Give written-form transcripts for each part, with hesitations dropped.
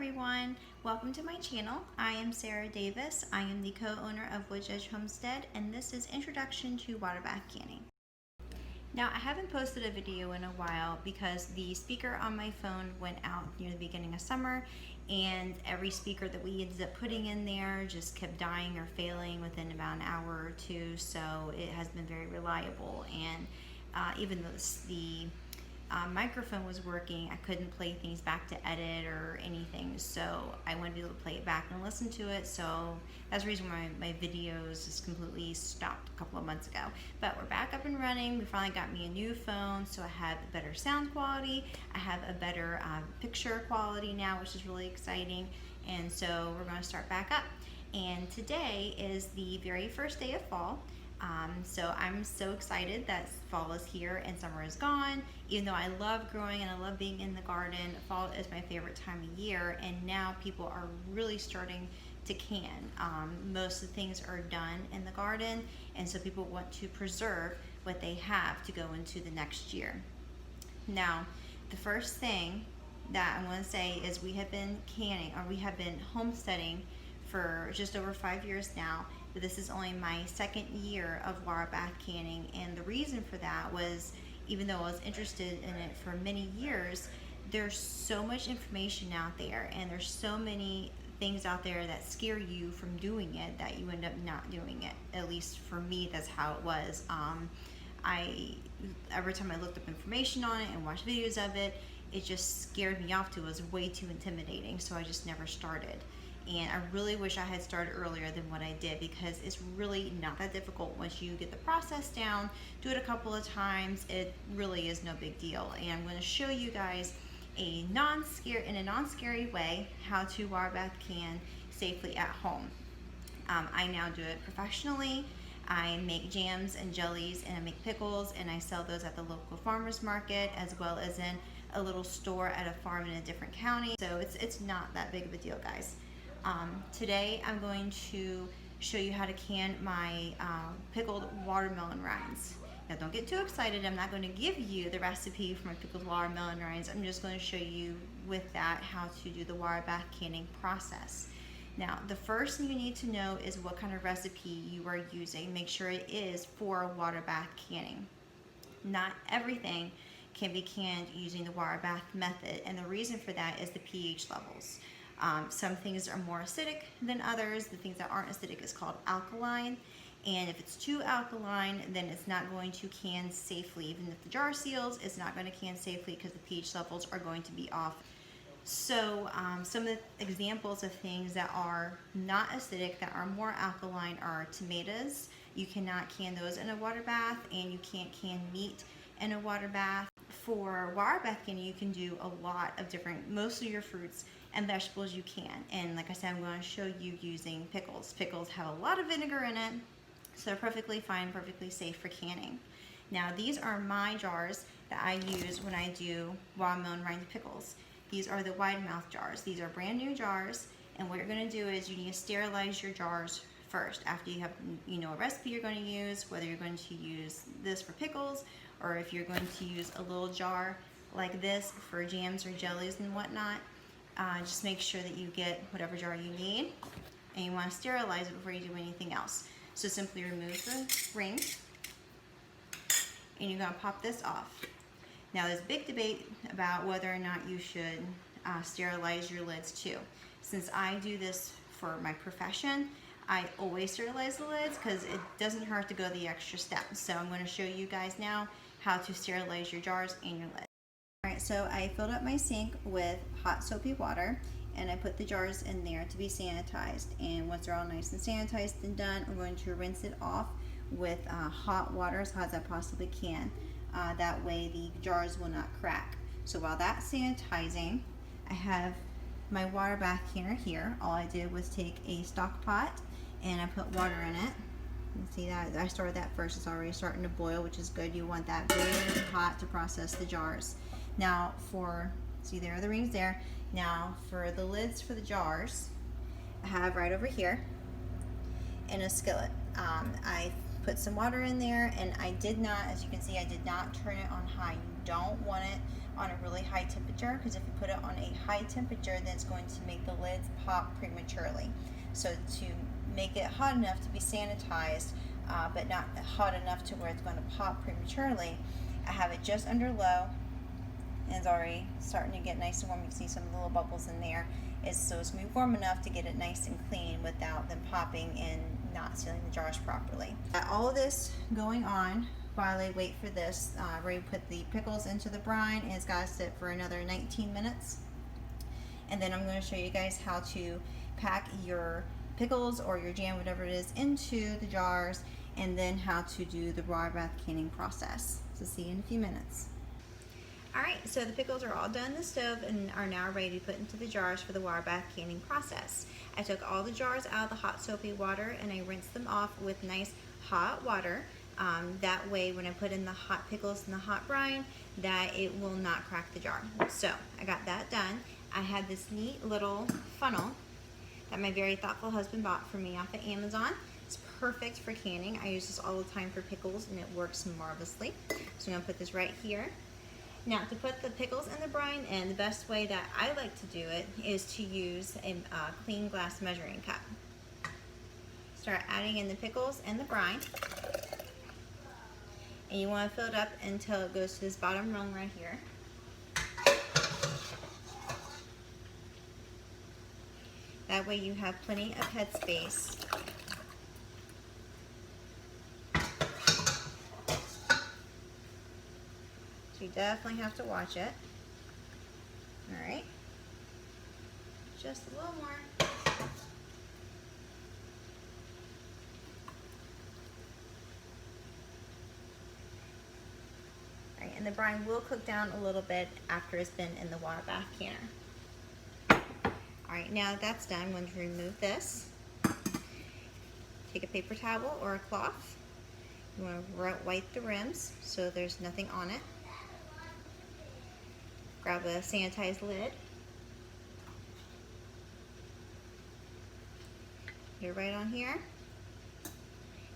everyone, welcome to my channel. I am Sarah Davis. I am the co-owner of Woods Edge Homestead, and this is Introduction to Water Bath Canning. Now, I haven't posted a video in a while because the speaker on my phone went out near the beginning of summer, and every speaker that we ended up putting in there just kept dying or failing within about an hour or two, so it has been very reliable. And even though the microphone was working, I couldn't play things back to edit or anything, so I wanted to be able to play it back and listen to it. So that's the reason why my videos just completely stopped a couple of months ago. But we're back up and running. We finally got me a new phone, so I have a better sound quality. I have a better picture quality now, which is really exciting. And so we're going to start back up. And today is the very first day of fall. So I'm so excited that fall is here and summer is gone. Even though I love growing and I love being in the garden, fall is my favorite time of year, and now people are really starting to can. Most of the things are done in the garden, and so people want to preserve what they have to go into the next year. Now, the first thing that I want to say is we have been canning, or we have been homesteading for just over 5 years now. But this is only my second year of water bath canning, and the reason for that was, even though I was interested in it for many years, there's so much information out there, and there's so many things out there that scare you from doing it that you end up not doing it. At least for me, that's how it was. Every time I looked up information on it and watched videos of it, it just scared me off. It was way too intimidating, so I just never started. And I really wish I had started earlier than what I did, because it's really not that difficult once you get the process down. Do it a couple of times, it really is no big deal. And I'm going to show you guys in a non-scary way how to water bath can safely at home. I now do it professionally. I make jams and jellies, and I make pickles, and I sell those at the local farmers market as well as in a little store at a farm in a different county. So it's not that big of a deal, guys. Today I'm going to show you how to can my pickled watermelon rinds. Now, don't get too excited. I'm not going to give you the recipe for my pickled watermelon rinds. I'm just going to show you with that how to do the water bath canning process. Now, the first thing you need to know is what kind of recipe you are using. Make sure it is for water bath canning. Not everything can be canned using the water bath method, and the reason for that is the pH levels. Some things are more acidic than others. The things that aren't acidic is called alkaline, and if it's too alkaline, then it's not going to can safely. Even if the jar seals, it's not going to can safely because the pH levels are going to be off. So some of the examples of things that are not acidic, that are more alkaline, are tomatoes. You cannot can those in a water bath, and you can't can meat in a water bath. For water bath canning, you can do a lot of different, most of your fruits and vegetables you can. And like I said, I'm going to show you using pickles. Pickles have a lot of vinegar in it, so they're perfectly fine, perfectly safe for canning. Now, these are my jars that I use when I do watermelon rind pickles. These are the wide mouth jars. These are brand new jars, and what you're going to do is you need to sterilize your jars first. After you have a recipe you're going to use, whether you're going to use this for pickles or if you're going to use a little jar like this for jams or jellies and whatnot. Just make sure that you get whatever jar you need, and you want to sterilize it before you do anything else. So simply remove the ring, and you're going to pop this off. Now, there's a big debate about whether or not you should sterilize your lids too. Since I do this for my profession, I always sterilize the lids because it doesn't hurt to go the extra step. So I'm going to show you guys now how to sterilize your jars and your lids. Alright, so I filled up my sink with hot soapy water, and I put the jars in there to be sanitized. And once they're all nice and sanitized and done, I'm going to rinse it off with hot water, as hot as I possibly can. That way the jars will not crack. So while that's sanitizing, I have my water bath canner here. All I did was take a stock pot and I put water in it. You can see that I started that first. It's already starting to boil, which is good. You want that very hot to process the jars. Now see, there are the rings there. Now for the lids for the jars, I have right over here in a skillet. I put some water in there, and I did not, as you can see, I did not turn it on high. You don't want it on a really high temperature, because if you put it on a high temperature, then it's going to make the lids pop prematurely. So to make it hot enough to be sanitized, but not hot enough to where it's going to pop prematurely, I have it just under low, and it's already starting to get nice and warm. You can see some little bubbles in there. So it's going to be warm enough to get it nice and clean without them popping and not sealing the jars properly. All of this going on while I wait for this. I've already put the pickles into the brine, and it's got to sit for another 19 minutes. And then I'm going to show you guys how to pack your pickles or your jam, whatever it is, into the jars, and then how to do the water bath canning process. So see you in a few minutes. Alright, so the pickles are all done in the stove and are now ready to be put into the jars for the water bath canning process. I took all the jars out of the hot soapy water and I rinsed them off with nice hot water. That way when I put in the hot pickles in the hot brine, that it will not crack the jar. So I got that done. I had this neat little funnel that my very thoughtful husband bought for me off of Amazon. It's perfect for canning. I use this all the time for pickles and it works marvelously. So I'm going to put this right here. Now, to put the pickles in the brine, and the best way that I like to do it is to use a clean glass measuring cup. Start adding in the pickles and the brine. And you want to fill it up until it goes to this bottom rung right here. That way you have plenty of head space. You definitely have to watch it. Alright. Just a little more. Alright, and the brine will cook down a little bit after it's been in the water bath canner. Alright, now that that's done, I'm going to remove this. Take a paper towel or a cloth. You want to wipe the rims so there's nothing on it. Grab a sanitized lid. Put it right on here.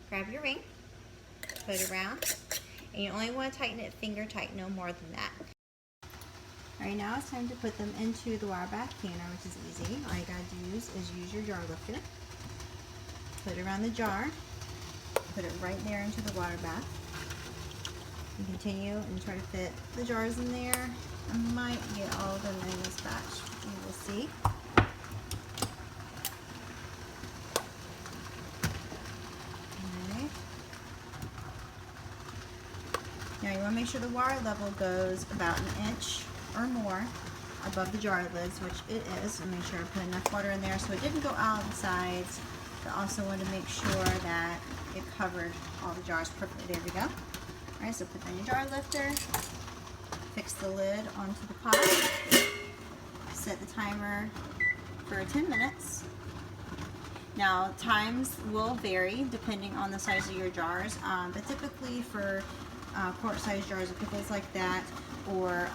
Grab your ring. Put it around. And you only want to tighten it finger tight, no more than that. Alright, now it's time to put them into the water bath canner, which is easy. All you gotta do is use your jar lifter. Put it around the jar. Put it right there into the water bath. And continue and try to fit the jars in there. I might get all of them in this batch. You will see. Okay. Now you want to make sure the water level goes about an inch or more above the jar lids, which it is. And make sure I put enough water in there so it didn't go out the sides. But also want to make sure that it covered all the jars perfectly. There we go. Alright, so put in your jar lifter. Fix the lid onto the pot. Set the timer for 10 minutes. Now, times will vary depending on the size of your jars, but typically for quart-sized jars of pickles like that, or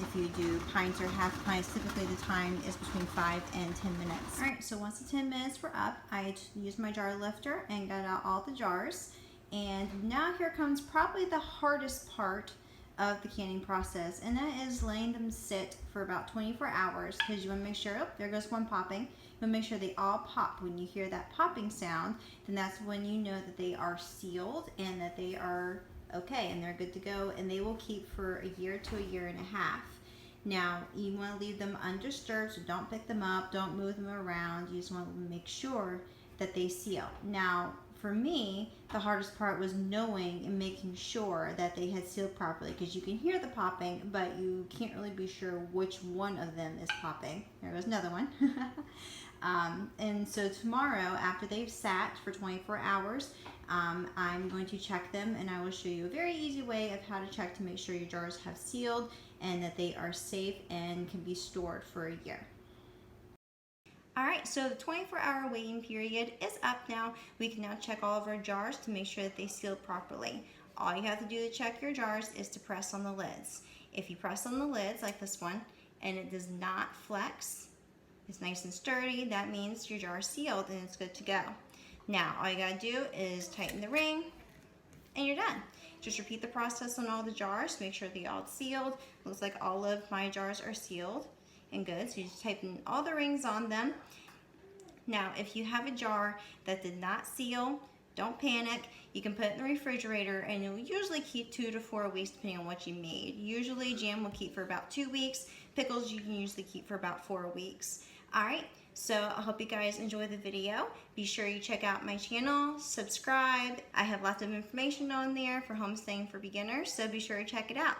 if you do pints or half pints, typically the time is between 5 and 10 minutes. Alright, so once the 10 minutes were up, I used my jar lifter and got out all the jars. And now here comes probably the hardest part of the canning process, and that is letting them sit for about 24 hours, because you want to make sure, oh, there goes one popping. You want to make sure they all pop. When you hear that popping sound, then that's when you know that they are sealed and that they are okay and they're good to go, and they will keep for a year to a year and a half. Now, you want to leave them undisturbed, so don't pick them up, don't move them around. You just want to make sure that they seal. Now, for me, the hardest part was knowing and making sure that they had sealed properly, because you can hear the popping, but you can't really be sure which one of them is popping. There goes another one. And so tomorrow, after they've sat for 24 hours, I'm going to check them, and I will show you a very easy way of how to check to make sure your jars have sealed and that they are safe and can be stored for a year. Alright, so the 24-hour waiting period is up now. We can now check all of our jars to make sure that they seal properly. All you have to do to check your jars is to press on the lids. If you press on the lids like this one and it does not flex, it's nice and sturdy, that means your jar is sealed and it's good to go. Now, all you gotta do is tighten the ring and you're done. Just repeat the process on all the jars. Make sure they're all sealed. Looks like all of my jars are sealed and good. So you just type in all the rings on them. Now, if you have a jar that did not seal, don't panic. You can put it in the refrigerator and it will usually keep 2 to 4 weeks depending on what you made. Usually jam will keep for about 2 weeks. Pickles you can usually keep for about 4 weeks. Alright, so I hope you guys enjoy the video. Be sure you check out my channel, subscribe. I have lots of information on there for homesteading for beginners, so be sure to check it out.